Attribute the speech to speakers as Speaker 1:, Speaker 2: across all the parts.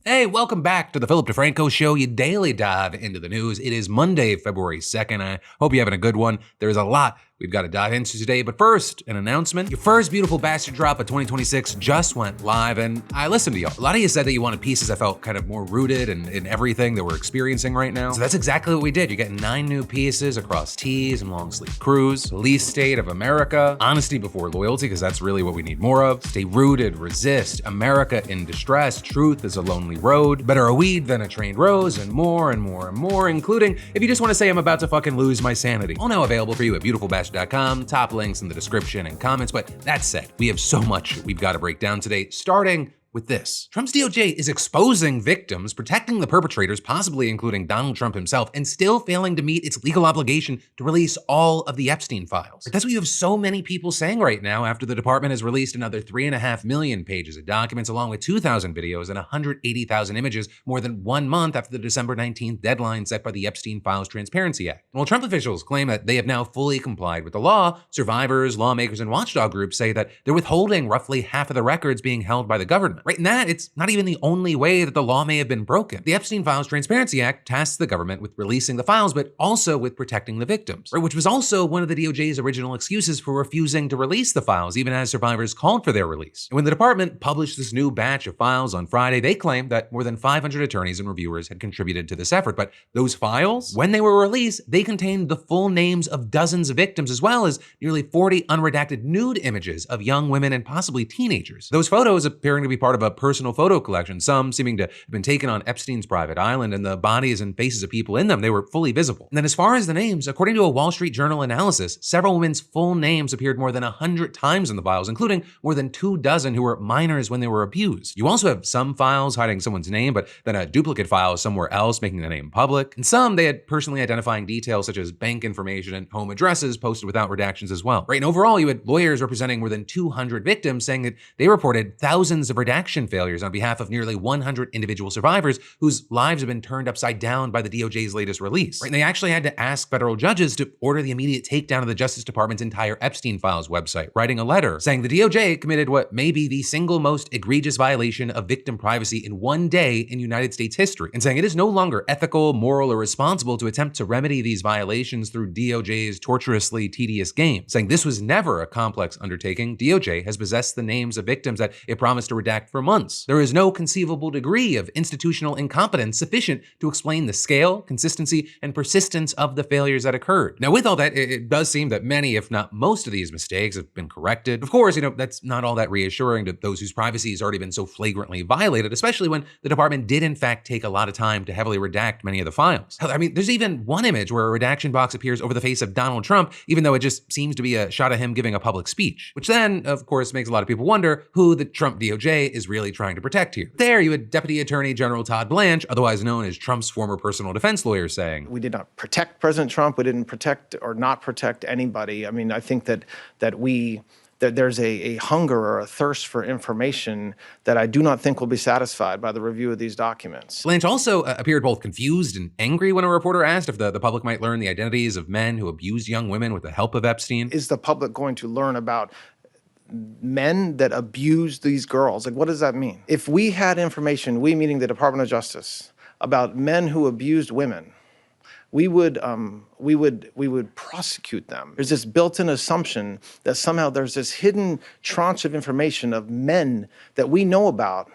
Speaker 1: Hey, welcome back to the Philip DeFranco Show, your daily dive into the news. It is Monday, February 2nd. I hope you're having a good one. There's a lot we've got to dive into today, but first, an announcement. Your first Beautiful Bastard drop of 2026 just went live, and I listened to y'all. A lot of you said that you wanted pieces that felt kind of more rooted in everything that we're experiencing right now. So that's exactly what we did. You're getting 9 new pieces across tees and long sleeve crews, Police State of America, Honesty Before Loyalty, because that's really what we need more of, Stay Rooted, Resist, America in Distress, Truth is a Lonely Road, Better a Weed Than a Trained Rose, and more and more and more, including if you just want to say I'm about to fucking lose my sanity. All now available for you at beautifulbastard.com, top links in the description and comments. But that said, we have so much we've got to break down today, starting with this. Trump's DOJ is exposing victims, protecting the perpetrators, possibly including Donald Trump himself, and still failing to meet its legal obligation to release all of the Epstein files. That's what you have so many people saying right now after the department has released another 3.5 million pages of documents, along with 2,000 videos and 180,000 images, more than 1 month after the December 19th deadline set by the Epstein Files Transparency Act. And while Trump officials claim that they have now fully complied with the law, survivors, lawmakers, and watchdog groups say that they're withholding roughly half of the records being held by the government. Right, and that it's not even the only way that the law may have been broken. The Epstein Files Transparency Act tasks the government with releasing the files, but also with protecting the victims, right, which was also one of the DOJ's original excuses for refusing to release the files, even as survivors called for their release. And when the department published this new batch of files on Friday, they claimed that more than 500 attorneys and reviewers had contributed to this effort. But those files, when they were released, they contained the full names of dozens of victims, as well as nearly 40 unredacted nude images of young women and possibly teenagers. Those photos appearing to be part of a personal photo collection, some seeming to have been taken on Epstein's private island, and the bodies and faces of people in them, they were fully visible. And then as far as the names, according to a Wall Street Journal analysis, several women's full names appeared more than 100 times in the files, including more than 24 who were minors when they were abused. You also have some files hiding someone's name, but then a duplicate file somewhere else making the name public. And some, they had personally identifying details such as bank information and home addresses posted without redactions as well. Right, and overall, you had lawyers representing more than 200 victims saying that they reported thousands of redaction failures on behalf of nearly 100 individual survivors whose lives have been turned upside down by the DOJ's latest release. Right, and they actually had to ask federal judges to order the immediate takedown of the Justice Department's entire Epstein Files website, writing a letter saying the DOJ committed what may be the single most egregious violation of victim privacy in one day in United States history, and saying it is no longer ethical, moral, or responsible to attempt to remedy these violations through DOJ's tortuously tedious game, saying this was never a complex undertaking. DOJ has possessed the names of victims that it promised to redact for months. There is no conceivable degree of institutional incompetence sufficient to explain the scale, consistency, and persistence of the failures that occurred. Now, with all that, it does seem that many, if not most of these mistakes have been corrected. Of course, that's not all that reassuring to those whose privacy has already been so flagrantly violated, especially when the department did in fact take a lot of time to heavily redact many of the files. I mean, there's even one image where a redaction box appears over the face of Donald Trump, even though it just seems to be a shot of him giving a public speech, which then, of course, makes a lot of people wonder who the Trump DOJ is really trying to protect here. There, you had Deputy Attorney General Todd Blanche, otherwise known as Trump's former personal defense lawyer, saying,
Speaker 2: "We did not protect President Trump. We didn't protect or not protect anybody." I mean, I think that there's a hunger or a thirst for information that I do not think will be satisfied by the review of these documents.
Speaker 1: Blanche also appeared both confused and angry when a reporter asked if the public might learn the identities of men who abused young women with the help of Epstein.
Speaker 2: Is the public going to learn about men that abused these girls? Like, what does that mean? If we had information, we meaning the Department of Justice, about men who abused women, we would prosecute them. There's this built-in assumption that somehow there's this hidden tranche of information of men that we know about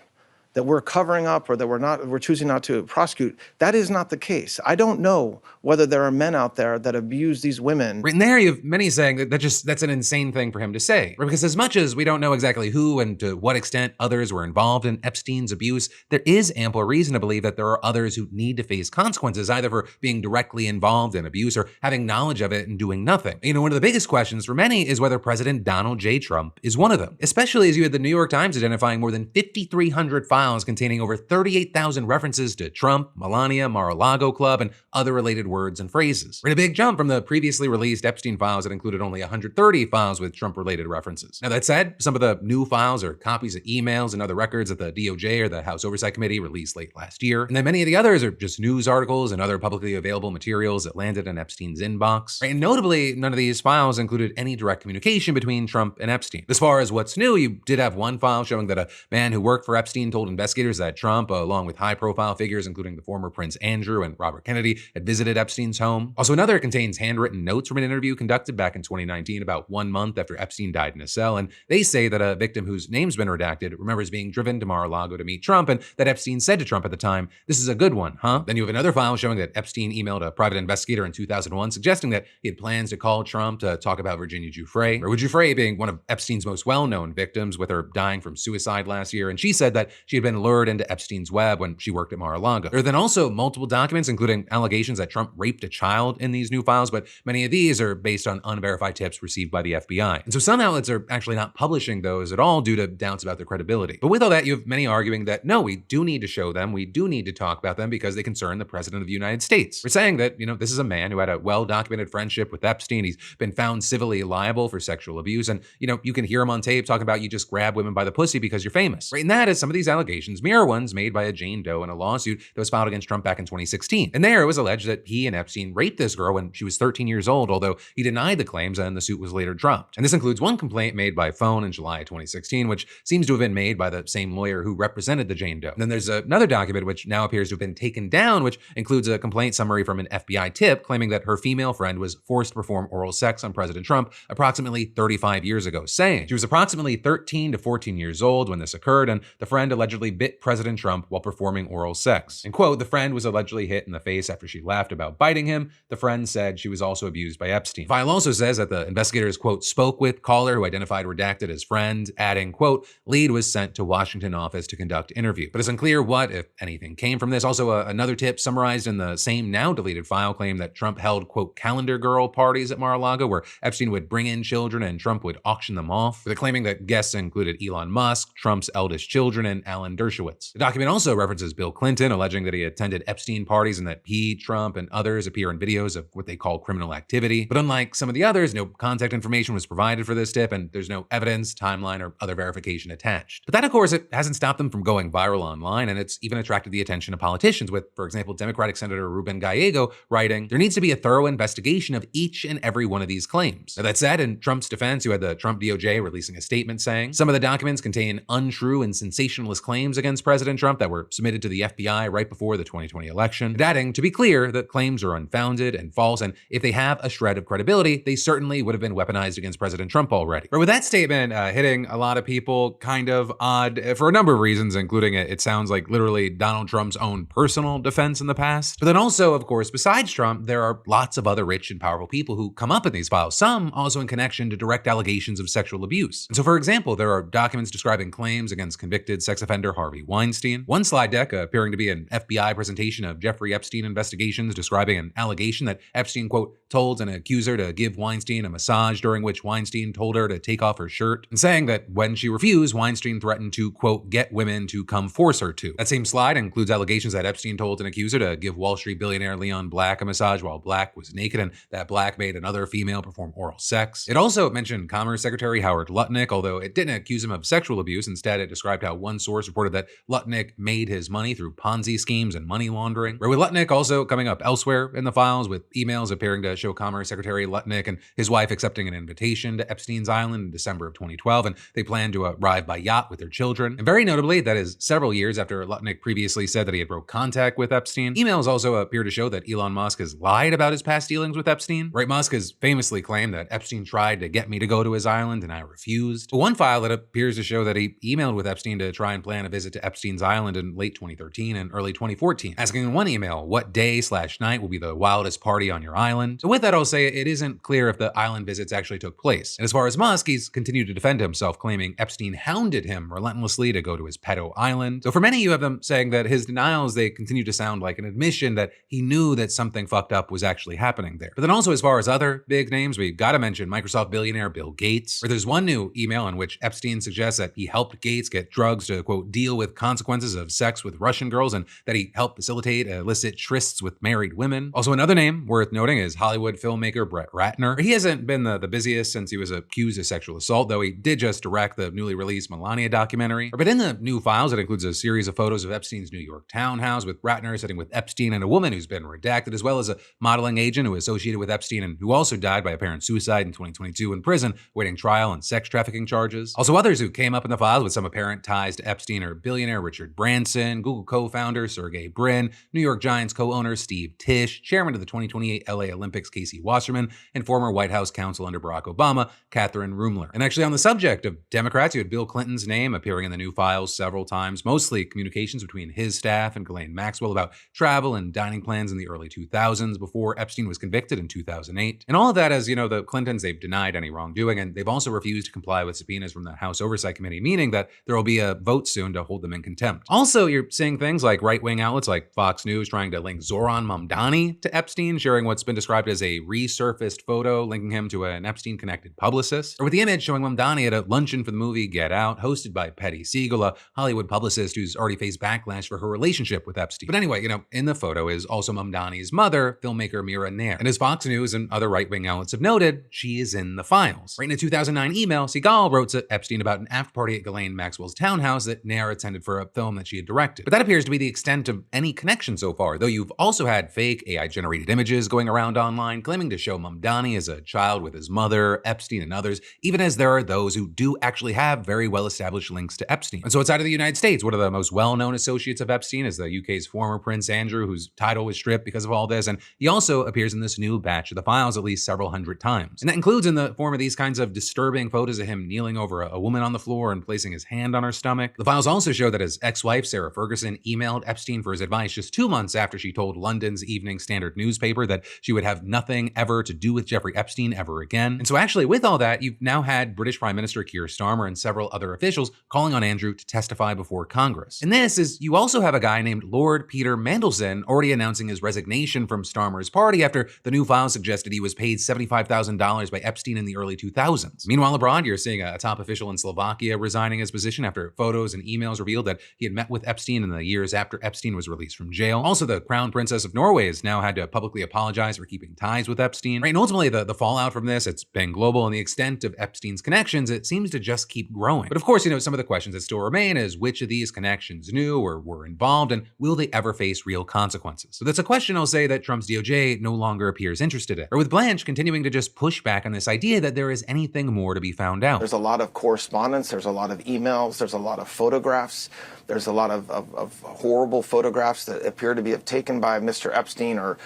Speaker 2: that we're covering up or that we're choosing not to prosecute. That is not the case. I don't know whether there are men out there that abuse these women.
Speaker 1: Right, and there you have many saying that that's an insane thing for him to say. Right? Because as much as we don't know exactly who and to what extent others were involved in Epstein's abuse, there is ample reason to believe that there are others who need to face consequences, either for being directly involved in abuse or having knowledge of it and doing nothing. One of the biggest questions for many is whether President Donald J. Trump is one of them, especially as you had the New York Times identifying more than 5,300 files containing over 38,000 references to Trump, Melania, Mar-a-Lago Club, and other related words and phrases. Right, a big jump from the previously released Epstein files that included only 130 files with Trump-related references. Now that said, some of the new files are copies of emails and other records that the DOJ or the House Oversight Committee released late last year, and then many of the others are just news articles and other publicly available materials that landed in Epstein's inbox. Right, and notably, none of these files included any direct communication between Trump and Epstein. As far as what's new, you did have one file showing that a man who worked for Epstein told investigators that Trump, along with high-profile figures including the former Prince Andrew and Robert Kennedy, had visited Epstein's home. Also, another contains handwritten notes from an interview conducted back in 2019, about 1 month after Epstein died in a cell, and they say that a victim whose name's been redacted remembers being driven to Mar-a-Lago to meet Trump, and that Epstein said to Trump at the time, "This is a good one, huh?" Then you have another file showing that Epstein emailed a private investigator in 2001 suggesting that he had plans to call Trump to talk about Virginia Giuffre, or Giuffre being one of Epstein's most well-known victims, with her dying from suicide last year, and she said that she had been lured into Epstein's web when she worked at Mar-a-Lago. There are then also multiple documents, including allegations that Trump raped a child in these new files, but many of these are based on unverified tips received by the FBI. And so some outlets are actually not publishing those at all due to doubts about their credibility. But with all that, you have many arguing that no, we do need to show them, we do need to talk about them because they concern the President of the United States. We're saying that, this is a man who had a well-documented friendship with Epstein. He's been found civilly liable for sexual abuse. And, you can hear him on tape talking about you just grab women by the pussy because you're famous. Right? And that is some of these allegations mirror ones made by a Jane Doe in a lawsuit that was filed against Trump back in 2016. And there it was alleged that he and Epstein raped this girl when she was 13 years old, although he denied the claims and the suit was later dropped. And this includes one complaint made by phone in July 2016, which seems to have been made by the same lawyer who represented the Jane Doe. And then there's another document which now appears to have been taken down, which includes a complaint summary from an FBI tip claiming that her female friend was forced to perform oral sex on President Trump approximately 35 years ago, saying she was approximately 13 to 14 years old when this occurred, and the friend allegedly bit President Trump while performing oral sex. And quote, the friend was allegedly hit in the face after she laughed about biting him. The friend said she was also abused by Epstein. The file also says that the investigators, quote, spoke with caller who identified redacted as friend, adding, quote, lead was sent to Washington office to conduct interview. But it's unclear what, if anything, came from this. Also, another tip summarized in the same now deleted file claimed that Trump held, quote, calendar girl parties at Mar-a-Lago where Epstein would bring in children and Trump would auction them off, with claiming that guests included Elon Musk, Trump's eldest children, and Alan Dershowitz. The document also references Bill Clinton, alleging that he attended Epstein parties and that he, Trump, and others appear in videos of what they call criminal activity. But unlike some of the others, no contact information was provided for this tip, and there's no evidence, timeline, or other verification attached. But that, of course, it hasn't stopped them from going viral online, and it's even attracted the attention of politicians, with, for example, Democratic Senator Ruben Gallego writing, there needs to be a thorough investigation of each and every one of these claims. Now, that said, in Trump's defense, you had the Trump DOJ releasing a statement saying some of the documents contain untrue and sensationalist claims against President Trump that were submitted to the FBI right before the 2020 election, and adding, to be clear, the claims are unfounded and false, and if they have a shred of credibility, they certainly would have been weaponized against President Trump already. But with that statement hitting a lot of people kind of odd for a number of reasons, including it sounds like literally Donald Trump's own personal defense in the past. But then also, of course, besides Trump, there are lots of other rich and powerful people who come up in these files, some also in connection to direct allegations of sexual abuse. And so, for example, there are documents describing claims against convicted sex offender Harvey Weinstein. One slide deck appearing to be an FBI presentation of Jeffrey Epstein investigations describing an allegation that Epstein, quote, told an accuser to give Weinstein a massage during which Weinstein told her to take off her shirt, and saying that when she refused, Weinstein threatened to, quote, get women to come force her to. That same slide includes allegations that Epstein told an accuser to give Wall Street billionaire Leon Black a massage while Black was naked, and that Black made another female perform oral sex. It also mentioned Commerce Secretary Howard Lutnick, although it didn't accuse him of sexual abuse. Instead, it described how one source reported that Lutnick made his money through Ponzi schemes and money laundering. With Lutnick also coming up elsewhere in the files, with emails appearing to show Commerce Secretary Lutnick and his wife accepting an invitation to Epstein's Island in December of 2012, and they planned to arrive by yacht with their children. And very notably, that is several years after Lutnick previously said that he had broke contact with Epstein. Emails also appear to show that Elon Musk has lied about his past dealings with Epstein. Right, Musk has famously claimed that Epstein tried to get me to go to his island and I refused. But one file that appears to show that he emailed with Epstein to try and plan a visit to Epstein's Island in late 2013 and early 2014, asking in one email what day/night will be the wildest party on your island. So with that, I'll say it isn't clear if the island visits actually took place. And as far as Musk, he's continued to defend himself, claiming Epstein hounded him relentlessly to go to his pedo island. So for many, you have them saying that his denials, they continue to sound like an admission that he knew that something fucked up was actually happening there. But then also, as far as other big names, we've got to mention Microsoft billionaire Bill Gates, where there's one new email in which Epstein suggests that he helped Gates get drugs to, quote, deal with consequences of sex with Russian girls, and that he helped facilitate illicit trysts with married women. Also, another name worth noting is Hollywood Hollywood filmmaker Brett Ratner. He hasn't been the busiest since he was accused of sexual assault, though he did just direct the newly released Melania documentary. But in the new files, it includes a series of photos of Epstein's New York townhouse with Ratner sitting with Epstein and a woman who's been redacted, as well as a modeling agent who was associated with Epstein and who also died by apparent suicide in 2022 in prison, waiting trial on sex trafficking charges. Also, others who came up in the files with some apparent ties to Epstein are billionaire Richard Branson, Google co-founder Sergey Brin, New York Giants co-owner Steve Tisch, chairman of the 2028 LA Olympics Casey Wasserman, and former White House counsel under Barack Obama, Catherine Rumler. And actually, on the subject of Democrats, you had Bill Clinton's name appearing in the new files several times, mostly communications between his staff and Ghislaine Maxwell about travel and dining plans in the early 2000s before Epstein was convicted in 2008. And all of that, as you know, the Clintons, they've denied any wrongdoing, and they've also refused to comply with subpoenas from the House Oversight Committee, meaning that there will be a vote soon to hold them in contempt. Also, you're seeing things like right-wing outlets like Fox News trying to link Zoran Mamdani to Epstein, sharing what's been described as a resurfaced photo linking him to an Epstein-connected publicist, or with the image showing Mamdani at a luncheon for the movie Get Out, hosted by Patty Siegel, a Hollywood publicist who's already faced backlash for her relationship with Epstein. But anyway, in the photo is also Mamdani's mother, filmmaker Mira Nair. And as Fox News and other right-wing outlets have noted, she is in the files. Right in a 2009 email, Siegel wrote to Epstein about an after-party at Ghislaine Maxwell's townhouse that Nair attended for a film that she had directed. But that appears to be the extent of any connection so far, though you've also had fake AI-generated images going around online claiming to show Mamdani as a child with his mother, Epstein, and others, even as there are those who do actually have very well-established links to Epstein. And so outside of the United States, one of the most well-known associates of Epstein is the UK's former Prince Andrew, whose title was stripped because of all this, and he also appears in this new batch of the files at least several hundred times. And that includes in the form of these kinds of disturbing photos of him kneeling over a woman on the floor and placing his hand on her stomach. The files also show that his ex-wife, Sarah Ferguson, emailed Epstein for his advice just 2 months after she told London's Evening Standard newspaper that she would have nothing ever to do with Jeffrey Epstein ever again. And so actually, with all that, you've now had British Prime Minister Keir Starmer and several other officials calling on Andrew to testify before Congress. And this is, you also have a guy named Lord Peter Mandelson already announcing his resignation from Starmer's party after the new file suggested he was paid $75,000 by Epstein in the early 2000s. Meanwhile, abroad, you're seeing a top official in Slovakia resigning his position after photos and emails revealed that he had met with Epstein in the years after Epstein was released from jail. Also, the Crown Princess of Norway has now had to publicly apologize for keeping ties with Epstein. Right? And ultimately, the fallout from this, it's been global, and the extent of Epstein's connections, it seems to just keep growing. But of course, some of the questions that still remain is which of these connections knew or were involved, and will they ever face real consequences? So that's a question I'll say that Trump's DOJ no longer appears interested in. Or with Blanche continuing to just push back on this idea that there is anything more to be found out.
Speaker 2: There's a lot of correspondence, there's a lot of emails, there's a lot of photographs, there's a lot of horrible photographs that appear to be taken by Mr. Epstein or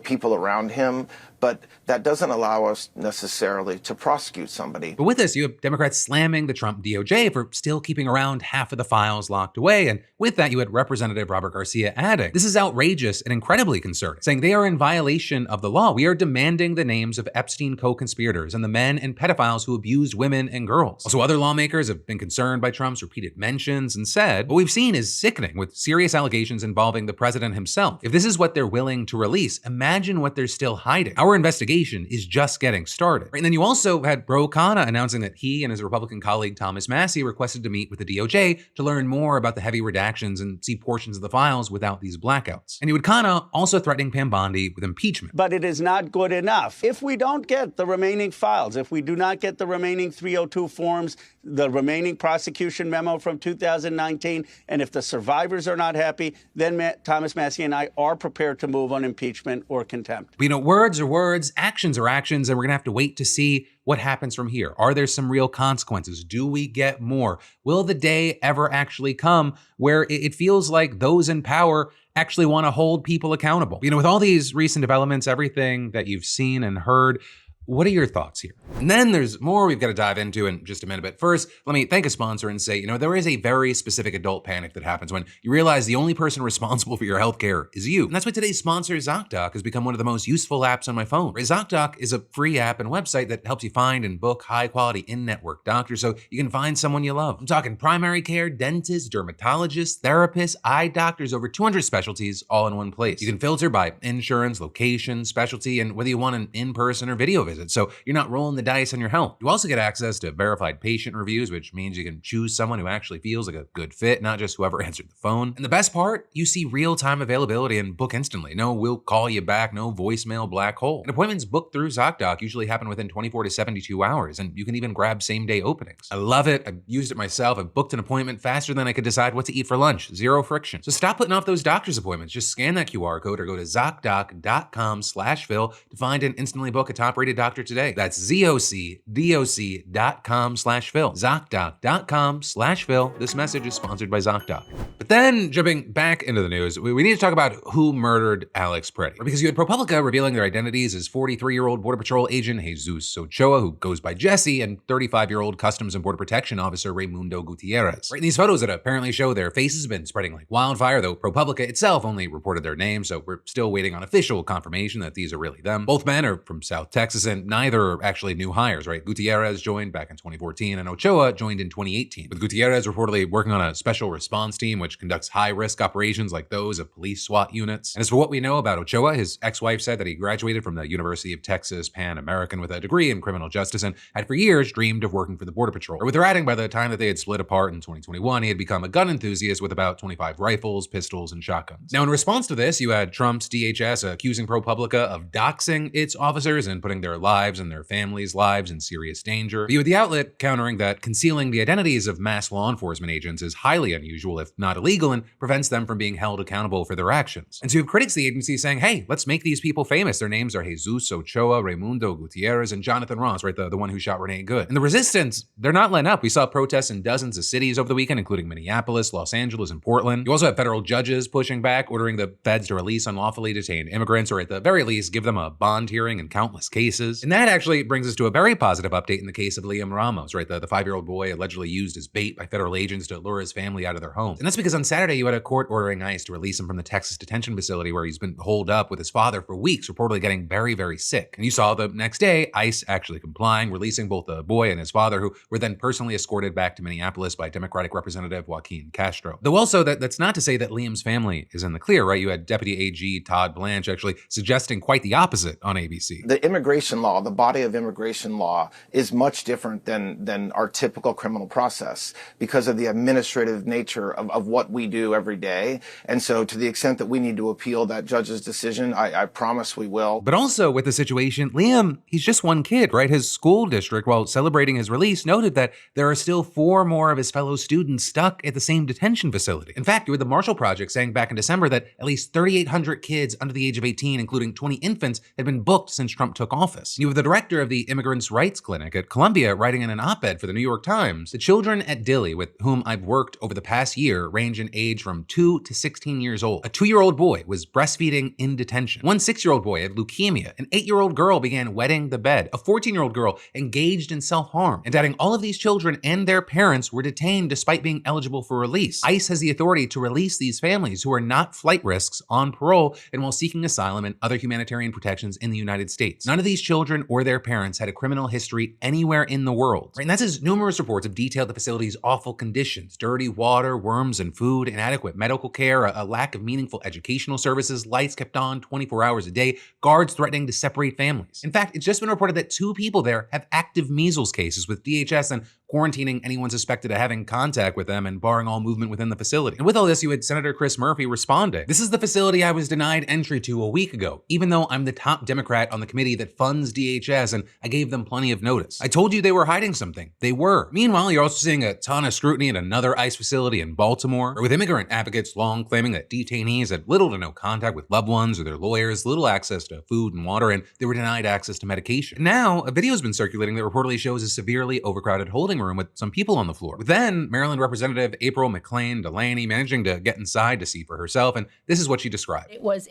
Speaker 2: people around him. But that doesn't allow us necessarily to prosecute somebody.
Speaker 1: But with this, you have Democrats slamming the Trump DOJ for still keeping around half of the files locked away. And with that, you had Representative Robert Garcia adding, "This is outrageous and incredibly concerning," saying they are in violation of the law. "We are demanding the names of Epstein co-conspirators and the men and pedophiles who abused women and girls." Also, other lawmakers have been concerned by Trump's repeated mentions and said, "What we've seen is sickening, with serious allegations involving the president himself. If this is what they're willing to release, imagine what they're still hiding. Our investigation is just getting started." And then you also had Ro Khanna announcing that he and his Republican colleague Thomas Massie requested to meet with the DOJ to learn more about the heavy redactions and see portions of the files without these blackouts. And you had Khanna also threatening Pam Bondi with impeachment.
Speaker 3: But it is not good enough. If we don't get the remaining files, if we do not get the remaining 302 forms, the remaining prosecution memo from 2019, and if the survivors are not happy, then Thomas Massie and I are prepared to move on impeachment or contempt.
Speaker 1: But words are words, actions are actions, and we're gonna have to wait to see what happens from here. Are there some real consequences? Do we get more? Will the day ever actually come where it feels like those in power actually want to hold people accountable? With all these recent developments, everything that you've seen and heard, what are your thoughts here? And then there's more we've got to dive into in just a minute. But first, let me thank a sponsor and say, there is a very specific adult panic that happens when you realize the only person responsible for your healthcare is you. And that's why today's sponsor, ZocDoc, has become one of the most useful apps on my phone. ZocDoc is a free app and website that helps you find and book high-quality in-network doctors so you can find someone you love. I'm talking primary care, dentists, dermatologists, therapists, eye doctors, over 200 specialties all in one place. You can filter by insurance, location, specialty, and whether you want an in-person or video visit. visit, so you're not rolling the dice on your health. You also get access to verified patient reviews, which means you can choose someone who actually feels like a good fit, not just whoever answered the phone. And the best part, you see real-time availability and book instantly. No, we'll call you back, no voicemail black hole. And appointments booked through ZocDoc usually happen within 24 to 72 hours, and you can even grab same-day openings. I love it. I've used it myself. I've booked an appointment faster than I could decide what to eat for lunch. Zero friction. So stop putting off those doctor's appointments. Just scan that QR code or go to ZocDoc.com/Phil to find and instantly book a top-rated doctor today. That's ZocDoc.com/Phil. ZocDoc.com/Phil. This message is sponsored by ZocDoc. But then, jumping back into the news, we need to talk about who murdered Alex Pretty. Because you had ProPublica revealing their identities as 43-year-old Border Patrol agent Jesus Ochoa, who goes by Jesse, and 35-year-old Customs and Border Protection officer Raymundo Gutierrez. Right, in these photos that apparently show their faces have been spreading like wildfire, though ProPublica itself only reported their names, so we're still waiting on official confirmation that these are really them. Both men are from South Texas, and neither are actually new hires, right? Gutierrez joined back in 2014, and Ochoa joined in 2018, with Gutierrez reportedly working on a special response team which conducts high-risk operations like those of police SWAT units. And as for what we know about Ochoa, his ex-wife said that he graduated from the University of Texas Pan American with a degree in criminal justice and had for years dreamed of working for the Border Patrol. Or with her adding, by the time that they had split apart in 2021, he had become a gun enthusiast with about 25 rifles, pistols, and shotguns. Now, in response to this, you had Trump's DHS accusing ProPublica of doxing its officers and putting their lives and their families' lives in serious danger. But you had the outlet countering that concealing the identities of mass law enforcement agents is highly unusual, if not illegal, and prevents them from being held accountable for their actions. And so you have critics of the agency saying, hey, let's make these people famous. Their names are Jesus Ochoa, Raymundo Gutierrez, and Jonathan Ross, right? The one who shot Renee Good. And the resistance, they're not letting up. We saw protests in dozens of cities over the weekend, including Minneapolis, Los Angeles, and Portland. You also have federal judges pushing back, ordering the feds to release unlawfully detained immigrants, or at the very least, give them a bond hearing in countless cases. And that actually brings us to a very positive update in the case of Liam Ramos, right? The 5-year-old boy allegedly used as bait by federal agents to lure his family out of their home. And that's because on Saturday, you had a court ordering ICE to release him from the Texas detention facility where he's been holed up with his father for weeks, reportedly getting very, very sick. And you saw the next day, ICE actually complying, releasing both the boy and his father, who were then personally escorted back to Minneapolis by Democratic Representative Joaquin Castro. Though also, that's not to say that Liam's family is in the clear, right? You had Deputy AG Todd Blanche actually suggesting quite the opposite on ABC.
Speaker 2: The immigration law, the body of immigration law, is much different than our typical criminal process because of the administrative nature of what we do every day. And so to the extent that we need to appeal that judge's decision, I promise we will.
Speaker 1: But also with the situation, Liam, he's just one kid, right? His school district, while celebrating his release, noted that there are still 4 more of his fellow students stuck at the same detention facility. In fact, with the Marshall Project saying back in December that at least 3,800 kids under the age of 18, including 20 infants, had been booked since Trump took office. You have the director of the Immigrants' Rights Clinic at Columbia writing in an op-ed for the New York Times, the children at Dilley with whom I've worked over the past year range in age from 2 to 16 years old. A 2-year-old boy was breastfeeding in detention. One 6-year-old boy had leukemia. An 8-year-old girl began wetting the bed. A 14-year-old girl engaged in self-harm. And adding all of these children and their parents were detained despite being eligible for release. ICE has the authority to release these families who are not flight risks on parole and while seeking asylum and other humanitarian protections in the United States. None of these children or their parents had a criminal history anywhere in the world. Right? And that's as numerous reports have detailed the facility's awful conditions: dirty water, worms and food, inadequate medical care, a lack of meaningful educational services, lights kept on 24 hours a day, guards threatening to separate families. In fact, it's just been reported that 2 people there have active measles cases, with DHS and quarantining anyone suspected of having contact with them and barring all movement within the facility. And with all this, you had Senator Chris Murphy responding. This is the facility I was denied entry to a week ago, even though I'm the top Democrat on the committee that funds DHS and I gave them plenty of notice. I told you they were hiding something. They were. Meanwhile, you're also seeing a ton of scrutiny at another ICE facility in Baltimore, or with immigrant advocates long claiming that detainees had little to no contact with loved ones or their lawyers, little access to food and water, and they were denied access to medication. Now, a video has been circulating that reportedly shows a severely overcrowded holding room with some people on the floor. But then, Maryland Representative April McClain Delaney managing to get inside to see for herself, and this is what she described.
Speaker 4: It was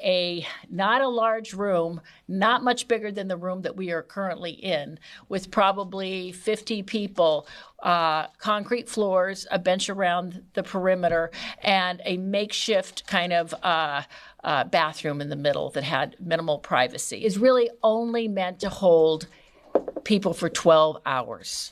Speaker 4: not a large room, not much bigger than the room that we are currently in, with probably 50 people, concrete floors, a bench around the perimeter, and a makeshift kind of bathroom in the middle that had minimal privacy. It's really only meant to hold people for 12 hours.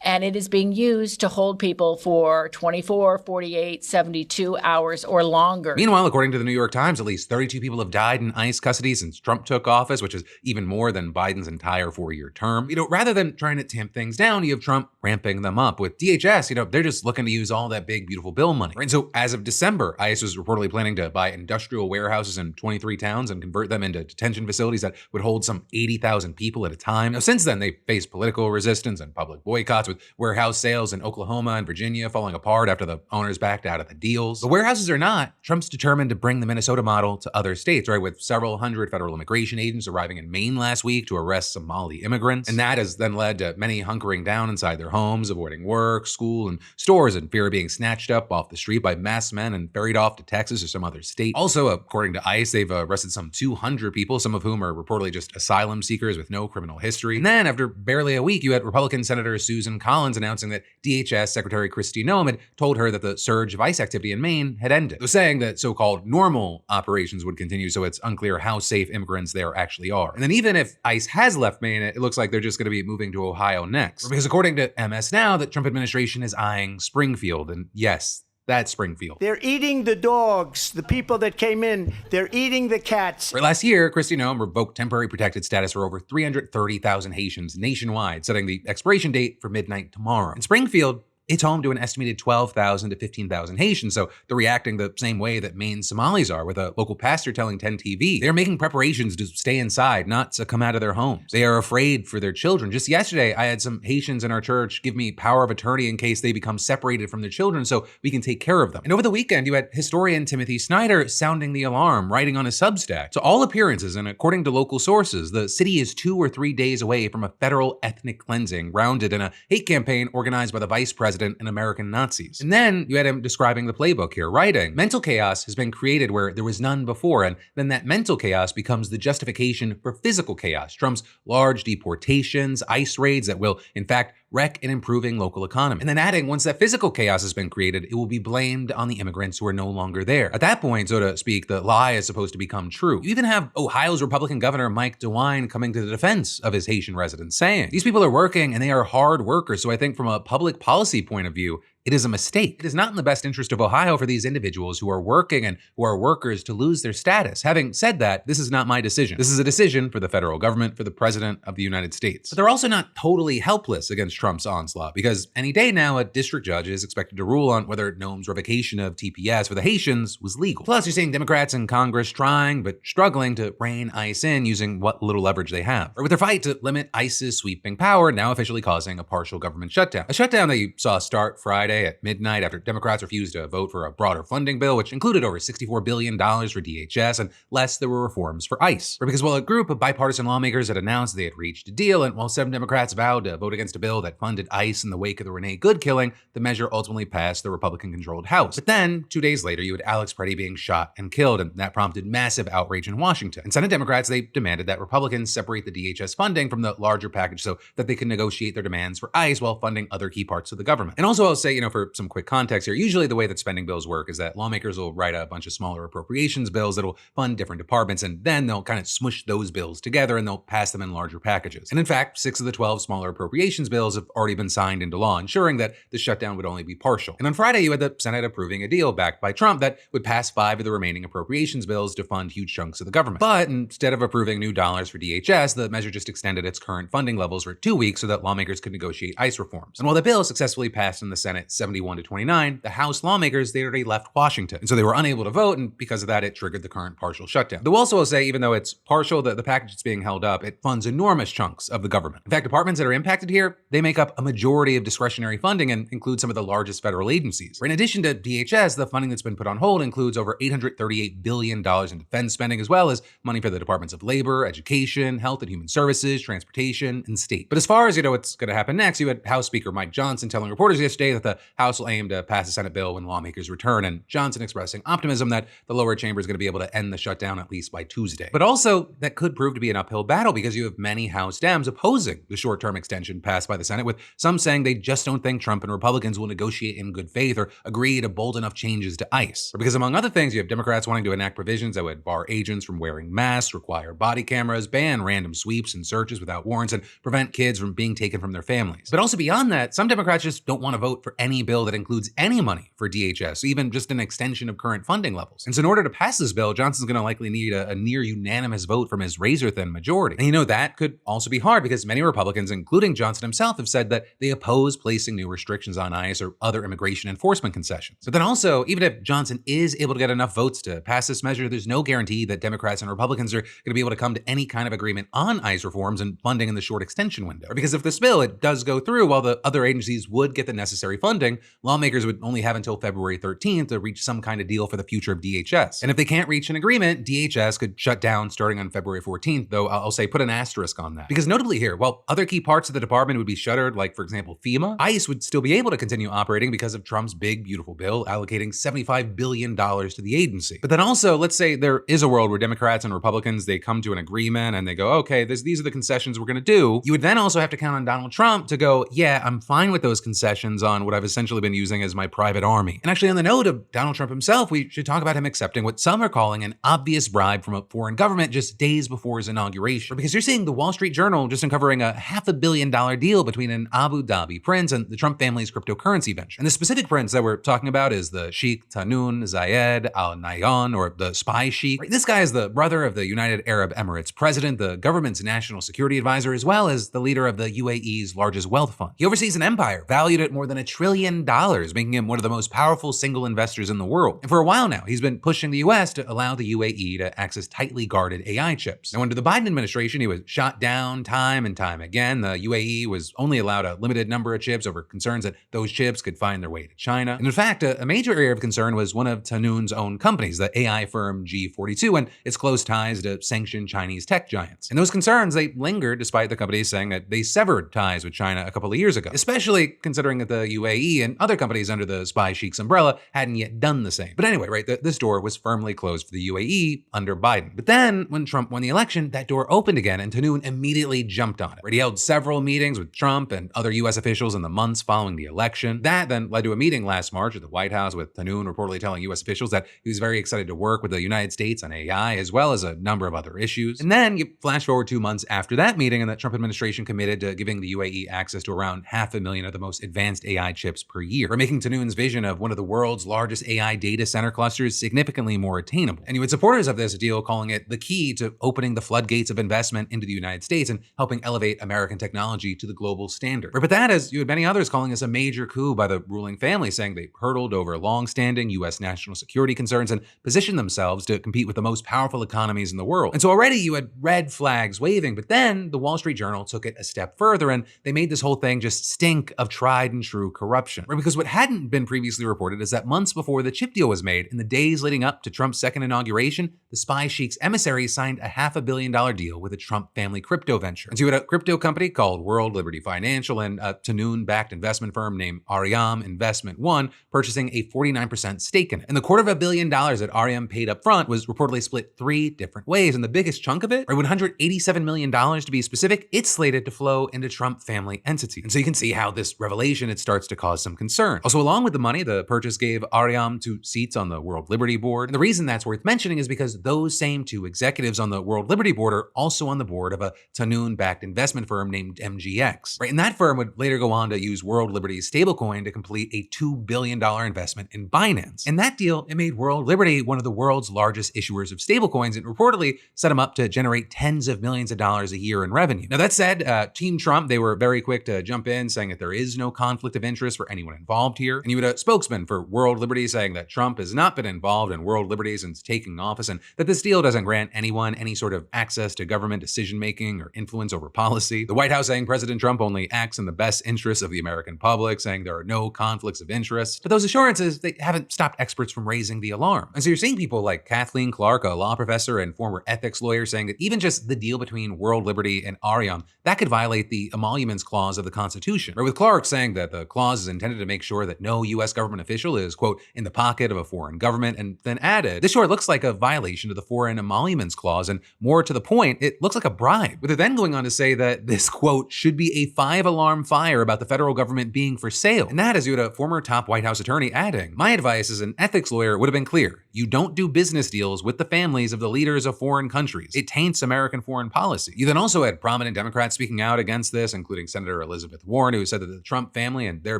Speaker 4: and it is being used to hold people for 24, 48, 72 hours or longer.
Speaker 1: Meanwhile, according to the New York Times, at least 32 people have died in ICE custody since Trump took office, which is even more than Biden's entire 4-year term. Rather than trying to tamp things down, you have Trump ramping them up. With DHS, they're just looking to use all that big, beautiful bill money. And so as of December, ICE was reportedly planning to buy industrial warehouses in 23 towns and convert them into detention facilities that would hold some 80,000 people at a time. Now, since then, they faced political resistance and public boycotts, with warehouse sales in Oklahoma and Virginia falling apart after the owners backed out of the deals. The warehouses or not, Trump's determined to bring the Minnesota model to other states, right? With several hundred federal immigration agents arriving in Maine last week to arrest Somali immigrants. And that has then led to many hunkering down inside their homes, avoiding work, school, and stores in fear of being snatched up off the street by masked men and ferried off to Texas or some other state. Also, according to ICE, they've arrested some 200 people, some of whom are reportedly just asylum seekers with no criminal history. And then, after barely a week, you had Republican Senator Susan Collins announcing that DHS Secretary Kristi Noem had told her that the surge of ICE activity in Maine had ended, though saying that so-called normal operations would continue, so it's unclear how safe immigrants there actually are. And then even if ICE has left Maine, it looks like they're just going to be moving to Ohio next. Because according to MS Now, the Trump administration is eyeing Springfield, and yes, that's Springfield.
Speaker 5: They're eating the dogs, the people that came in. They're eating the cats.
Speaker 1: Last year, Kristi Noem revoked temporary protected status for over 330,000 Haitians nationwide, setting the expiration date for midnight tomorrow. In Springfield, it's home to an estimated 12,000 to 15,000 Haitians, so they're reacting the same way that Maine Somalis are, with a local pastor telling 10 TV. They're making preparations to stay inside, not to come out of their homes. They are afraid for their children. Just yesterday, I had some Haitians in our church give me power of attorney in case they become separated from their children so we can take care of them. And over the weekend, you had historian Timothy Snyder sounding the alarm, writing on his Substack. To all appearances, and according to local sources, the city is 2 or 3 days away from a federal ethnic cleansing grounded in a hate campaign organized by the vice president and American Nazis. And then you had him describing the playbook here, writing, mental chaos has been created where there was none before, and then that mental chaos becomes the justification for physical chaos. Trump's large deportations, ICE raids that will, in fact, wreck an improving local economy. And then adding, once that physical chaos has been created, it will be blamed on the immigrants who are no longer there. At that point, so to speak, the lie is supposed to become true. You even have Ohio's Republican Governor Mike DeWine coming to the defense of his Haitian residents, saying, these people are working and they are hard workers, so I think from a public policy point of view, it is a mistake. It is not in the best interest of Ohio for these individuals who are working and who are workers to lose their status. Having said that, this is not my decision. This is a decision for the federal government, for the president of the United States. But they're also not totally helpless against Trump's onslaught, because any day now, a district judge is expected to rule on whether Noem's revocation of TPS for the Haitians was legal. Plus, you're seeing Democrats in Congress trying but struggling to rein ICE in using what little leverage they have, or with their fight to limit ICE's sweeping power, now officially causing a partial government shutdown. A shutdown that you saw start Friday at midnight after Democrats refused to vote for a broader funding bill, which included over $64 billion for DHS, and less there were reforms for ICE. Because while a group of bipartisan lawmakers had announced they had reached a deal, and while some Democrats vowed to vote against a bill that funded ICE in the wake of the Renee Good killing, the measure ultimately passed the Republican-controlled House. But then, 2 days later, you had Alex Preddy being shot and killed, and that prompted massive outrage in Washington. And Senate Democrats, they demanded that Republicans separate the DHS funding from the larger package so that they can negotiate their demands for ICE while funding other key parts of the government. And also, I'll say, for some quick context here, usually the way that spending bills work is that lawmakers will write a bunch of smaller appropriations bills that'll fund different departments, and then they'll kind of smush those bills together and they'll pass them in larger packages. And in fact, 6 of the 12 smaller appropriations bills have already been signed into law, ensuring that the shutdown would only be partial. And on Friday, you had the Senate approving a deal backed by Trump that would pass 5 of the remaining appropriations bills to fund huge chunks of the government. But instead of approving new dollars for DHS, the measure just extended its current funding levels for 2 weeks so that lawmakers could negotiate ICE reforms. And while the bill successfully passed in the Senate 71-29, the House lawmakers, they already left Washington. And so they were unable to vote, and because of that, it triggered the current partial shutdown. Though also will say, even though it's partial, the package that's being held up, it funds enormous chunks of the government. In fact, departments that are impacted here, they make up a majority of discretionary funding and include some of the largest federal agencies. In addition to DHS, the funding that's been put on hold includes over $838 billion in defense spending, as well as money for the Departments of Labor, Education, Health and Human Services, Transportation, and State. But as far as what's going to happen next, you had House Speaker Mike Johnson telling reporters yesterday that the House will aim to pass a Senate bill when lawmakers return, and Johnson expressing optimism that the lower chamber is going to be able to end the shutdown at least by Tuesday. But also, that could prove to be an uphill battle because you have many House Dems opposing the short-term extension passed by the Senate, with some saying they just don't think Trump and Republicans will negotiate in good faith or agree to bold enough changes to ICE. Or because, among other things, you have Democrats wanting to enact provisions that would bar agents from wearing masks, require body cameras, ban random sweeps and searches without warrants, and prevent kids from being taken from their families. But also beyond that, some Democrats just don't want to vote for any bill that includes any money for DHS, even just an extension of current funding levels. And so in order to pass this bill, Johnson's going to likely need a near unanimous vote from his razor-thin majority. And that could also be hard because many Republicans, including Johnson himself, have said that they oppose placing new restrictions on ICE or other immigration enforcement concessions. But then also, even if Johnson is able to get enough votes to pass this measure, there's no guarantee that Democrats and Republicans are going to be able to come to any kind of agreement on ICE reforms and funding in the short extension window. Because if this bill, it does go through, while the other agencies would get the necessary funding, lawmakers would only have until February 13th to reach some kind of deal for the future of DHS. And if they can't reach an agreement, DHS could shut down starting on February 14th, though I'll say put an asterisk on that. Because notably here, while other key parts of the department would be shuttered, like for example FEMA, ICE would still be able to continue operating because of Trump's big, beautiful bill allocating $75 billion to the agency. But then also, let's say there is a world where Democrats and Republicans, they come to an agreement and they go, okay, these are the concessions we're going to do. You would then also have to count on Donald Trump to go, yeah, I'm fine with those concessions on what I've essentially been using as my private army. And actually, on the note of Donald Trump himself, we should talk about him accepting what some are calling an obvious bribe from a foreign government just days before his inauguration. Because you're seeing the Wall Street Journal just uncovering a $500 million deal between an Abu Dhabi prince and the Trump family's cryptocurrency venture. And the specific prince that we're talking about is the Sheikh Tahnoon Zayed Al Nahyan, or the spy sheikh. This guy is the brother of the United Arab Emirates president, the government's national security advisor, as well as the leader of the UAE's largest wealth fund. He oversees an empire valued at more than $1 trillion, making him one of the most powerful single investors in the world. And for a while now, he's been pushing the US to allow the UAE to access tightly guarded AI chips. Now, under the Biden administration, he was shot down time and time again. The UAE was only allowed a limited number of chips over concerns that those chips could find their way to China. And in fact, a major area of concern was one of Tahnoon's own companies, the AI firm G42, and its close ties to sanctioned Chinese tech giants. And those concerns, they lingered despite the companies saying that they severed ties with China a couple of years ago, especially considering that the UAE and other companies under the spy sheik's umbrella hadn't yet done the same. But anyway, right, this door was firmly closed for the UAE under Biden. But then, when Trump won the election, that door opened again, and Tahnoon immediately jumped on it. Right, he held several meetings with Trump and other US officials in the months following the election. That then led to a meeting last March at the White House with Tahnoon reportedly telling US officials that he was very excited to work with the United States on AI, as well as a number of other issues. And then you flash forward 2 months after that meeting, and the Trump administration committed to giving the UAE access to around 500,000 of the most advanced AI chips per year, or making Tahnoon's vision of one of the world's largest AI data center clusters significantly more attainable. And you had supporters of this deal calling it the key to opening the floodgates of investment into the United States and helping elevate American technology to the global standard. But that, as you had many others calling this a major coup by the ruling family, saying they hurdled over long-standing US national security concerns and positioned themselves to compete with the most powerful economies in the world. And so already you had red flags waving, but then the Wall Street Journal took it a step further and they made this whole thing just stink of tried and true corruption. Right? Because what hadn't been previously reported is that months before the chip deal was made, in the days leading up to Trump's second inauguration, the spy sheik's emissaries signed a $500 million deal with a Trump family crypto venture. And so you had a crypto company called World Liberty Financial and a Tahnoon-backed investment firm named Ariam Investment One purchasing a 49% stake in it. And the $250 million that Ariam paid up front was reportedly split 3 different ways. And the biggest chunk of it, or $187 million to be specific, it's slated to flow into Trump family entities. And so you can see how this revelation, it starts to cause some concern. Also, along with the money, the purchase gave Ariam 2 seats on the World Liberty Board. And the reason that's worth mentioning is because those same 2 executives on the World Liberty Board are also on the board of a Tahnoon-backed investment firm named MGX. Right? And that firm would later go on to use World Liberty's stablecoin to complete a $2 billion investment in Binance. And that deal, it made World Liberty one of the world's largest issuers of stablecoins and reportedly set them up to generate tens of millions of dollars a year in revenue. Now that said, Team Trump, they were very quick to jump in, saying that there is no conflict of interest for anyone involved here. And you had a spokesman for World Liberty saying that Trump has not been involved in World Liberty since taking office and that this deal doesn't grant anyone any sort of access to government decision-making or influence over policy. The White House saying President Trump only acts in the best interests of the American public, saying there are no conflicts of interest. But those assurances, they haven't stopped experts from raising the alarm. And so you're seeing people like Kathleen Clark, a law professor and former ethics lawyer, saying that even just the deal between World Liberty and Ariam, that could violate the emoluments clause of the Constitution. Or with Clark saying that the clause is intended to make sure that no U.S. government official is, quote, in the pocket of a foreign government, and then added, this sure looks like a violation of the Foreign Emoluments Clause, and more to the point, it looks like a bribe. With it then going on to say that this, quote, should be a 5-alarm fire about the federal government being for sale. And that is you had a former top White House attorney adding, my advice as an ethics lawyer would have been clear. You don't do business deals with the families of the leaders of foreign countries. It taints American foreign policy. You then also had prominent Democrats speaking out against this, including Senator Elizabeth Warren, who said that the Trump family and their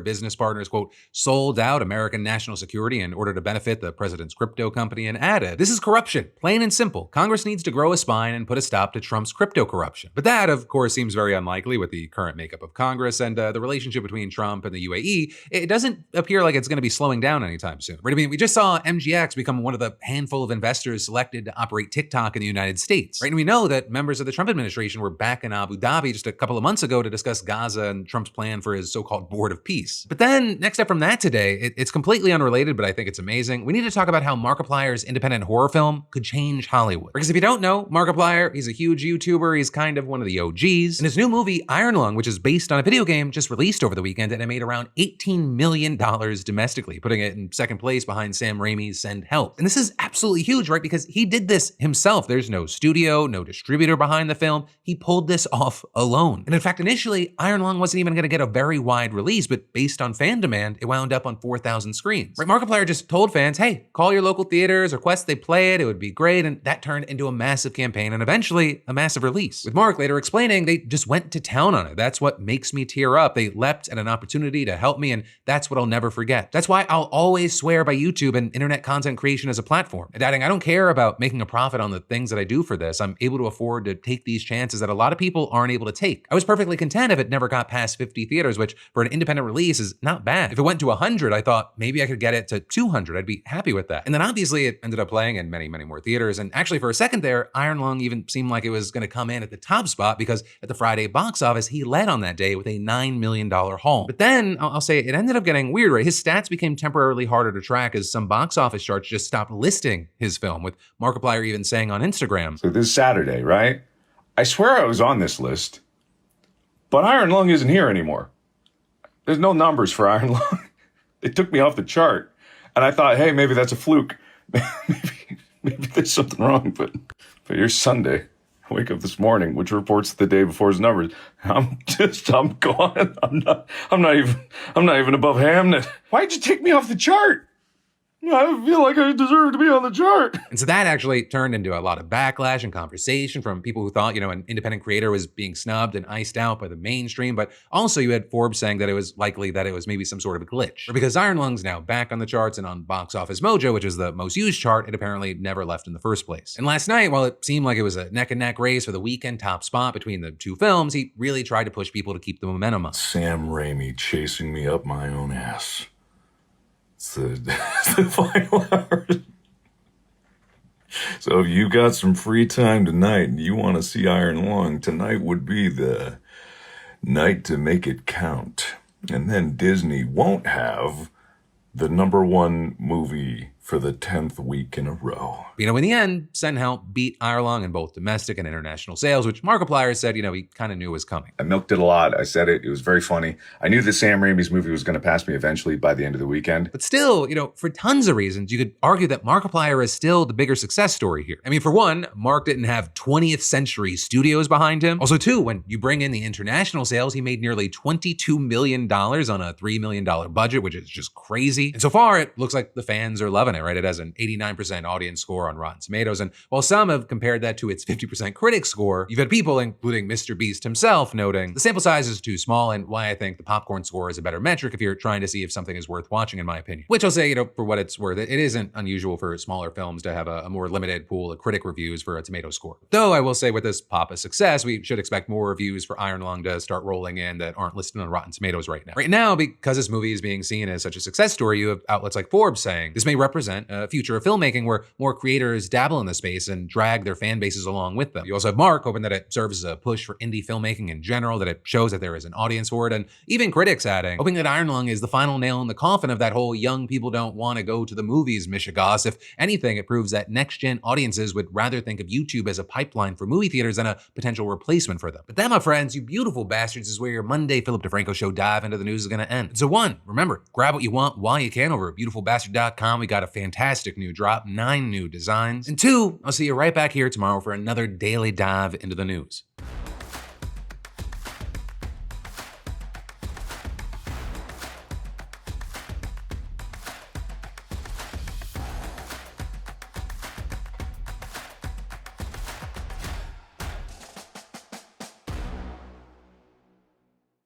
Speaker 1: business partners, quote, sold out American national security in order to benefit the president's crypto company, and added, this is corruption, plain and simple. Congress needs to grow a spine and put a stop to Trump's crypto corruption. But that, of course, seems very unlikely with the current makeup of Congress and the relationship between Trump and the UAE. It doesn't appear like it's going to be slowing down anytime soon. Right? I mean, we just saw MGX become one of the handful of investors selected to operate TikTok in the United States. Right? And we know that members of the Trump administration were back in Abu Dhabi just a couple of months ago to discuss Gaza and Trump's plan for his so-called board of peace. But then, next up from that today, it's completely unrelated, but I think it's amazing. We need to talk about how Markiplier's independent horror film could change Hollywood. Because if you don't know, Markiplier, he's a huge YouTuber. He's kind of one of the OGs. And his new movie, Iron Lung, which is based on a video game, just released over the weekend, and it made around $18 million domestically, putting it in second place behind Sam Raimi's Send Help. And this is absolutely huge, right? Because he did this himself. There's no studio, no distributor behind the film. He pulled this off alone. And in fact, initially, Iron Lung wasn't even going to get a very wide release, but based on fan demand, it wound up on 4,000 screens. Right? Markiplier just told fans, hey, call your local theaters, request they play it would be great. And that turned into a massive campaign and eventually a massive release. With Mark later explaining, they just went to town on it. That's what makes me tear up. They leapt at an opportunity to help me, and that's what I'll never forget. That's why I'll always swear by YouTube and internet content creation as a platform. And adding, I don't care about making a profit on the things that I do for this. I'm able to afford to take these chances that a lot of people aren't able to take. I was perfectly content if it never got past 50 theaters, which for an independent release is not bad. If it went to 100, I thought maybe I could get it to 200. I'd be happy with that. And then obviously it ended up playing in many, many more theaters. And actually for a second there, Iron Lung even seemed like it was going to come in at the top spot because at the Friday box office, he led on that day with a $9 million haul. But then I'll say it ended up getting weird, right? His stats became temporarily harder to track as some box office charts just stopped listing his film, with Markiplier even saying on Instagram,
Speaker 6: so this Saturday, right? I swear I was on this list, but Iron Lung isn't here anymore. There's no numbers for Iron Lung. They took me off the chart. And I thought, hey, maybe that's a fluke. maybe there's something wrong, but here's Sunday. I wake up this morning, which reports the day before's numbers. I'm gone. I'm not even above Hamnet. Why'd you take me off the chart? I feel like I deserve to be on the chart.
Speaker 1: And so that actually turned into a lot of backlash and conversation from people who thought, an independent creator was being snubbed and iced out by the mainstream. But also you had Forbes saying that it was likely that it was maybe some sort of a glitch. Or because Iron Lung's now back on the charts and on Box Office Mojo, which is the most used chart, it apparently never left in the first place. And last night, while it seemed like it was a neck and neck race for the weekend top spot between the two films, he really tried to push people to keep the momentum up.
Speaker 6: Sam Raimi chasing me up my own ass. It's the final hour. So if you got some free time tonight and you want to see Iron Lung, tonight would be the night to make it count. And then Disney won't have the #1 movie for the 10th week in a row.
Speaker 1: In the end, Send Help beat Iron Lung in both domestic and international sales, which Markiplier said, he kind of knew was coming.
Speaker 6: I milked it a lot. I said it. It was very funny. I knew that Sam Raimi's movie was going to pass me eventually by the end of the weekend.
Speaker 1: But still, for tons of reasons, you could argue that Markiplier is still the bigger success story here. I mean, for one, Mark didn't have 20th Century Studios behind him. Also, two, when you bring in the international sales, he made nearly $22 million on a $3 million budget, which is just crazy. And so far, it looks like the fans are loving it, right? It has an 89% audience score on Rotten Tomatoes. And while some have compared that to its 50% critic score, you've had people, including Mr. Beast himself, noting the sample size is too small and why I think the popcorn score is a better metric if you're trying to see if something is worth watching, in my opinion. Which I'll say, for what it's worth, it isn't unusual for smaller films to have a more limited pool of critic reviews for a tomato score. Though I will say with this pop of success, we should expect more reviews for Iron Lung to start rolling in that aren't listed on Rotten Tomatoes right now. Right now, because this movie is being seen as such a success story, you have outlets like Forbes saying this may represent represent a future of filmmaking where more creators dabble in the space and drag their fan bases along with them. You also have Mark hoping that it serves as a push for indie filmmaking in general, that it shows that there is an audience for it, and even critics adding, hoping that Iron Lung is the final nail in the coffin of that whole young people don't want to go to the movies mishigas. If anything, it proves that next-gen audiences would rather think of YouTube as a pipeline for movie theaters than a potential replacement for them. But that, my friends, you beautiful bastards, is where your Monday Philip DeFranco show dive into the news is going to end. So one, remember, grab what you want while you can over at beautifulbastard.com. We got a fantastic new drop, 9 new designs. And two, I'll see you right back here tomorrow for another daily dive into the news.